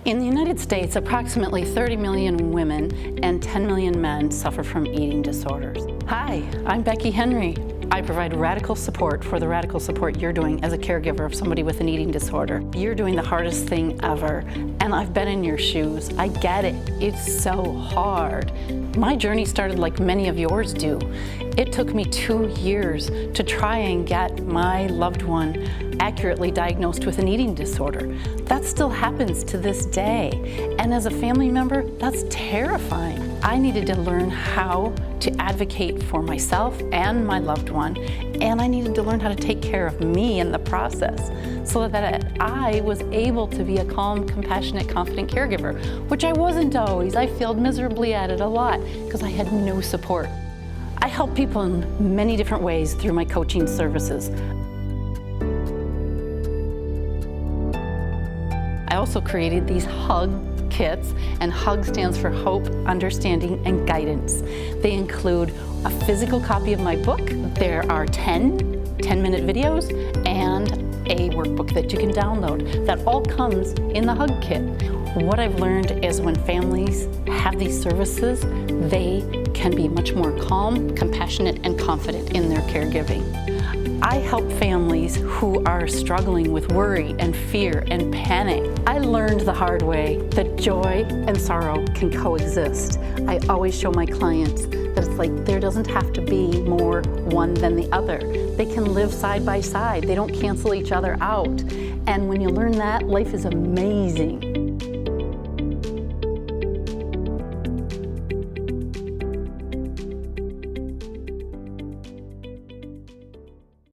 In the United States, approximately 30 million women and 10 million men suffer from eating disorders. Hi, I'm Becky Henry. I provide radical support for the radical support you're doing as a caregiver of somebody with an eating disorder. You're doing the hardest thing ever, and I've been in your shoes. I get it. It's so hard. My journey started like many of yours do. It took me 2 years to try and get my loved one accurately diagnosed with an eating disorder. That still happens to this day. And as a family member, that's terrifying. I needed to learn how to advocate for myself and my loved one, and I needed to learn how to take care of me in the process so that I was able to be a calm, compassionate, confident caregiver, which I wasn't always. I failed miserably at it a lot because I had no support. I help people in many different ways through my coaching services. I also created these HUG kits, and HUG stands for Hope, Understanding, and Guidance. They include a physical copy of my book. There are 10 10-minute videos and a workbook that you can download. That all comes in the HUG kit. What I've learned is when families have these services, they can be much more calm, compassionate, and confident in their caregiving. I help families who are struggling with worry and fear and panic. I learned the hard way that joy and sorrow can coexist. I always show my clients that it's like there doesn't have to be more one than the other. They can live side by side. They don't cancel each other out. And when you learn that, life is amazing.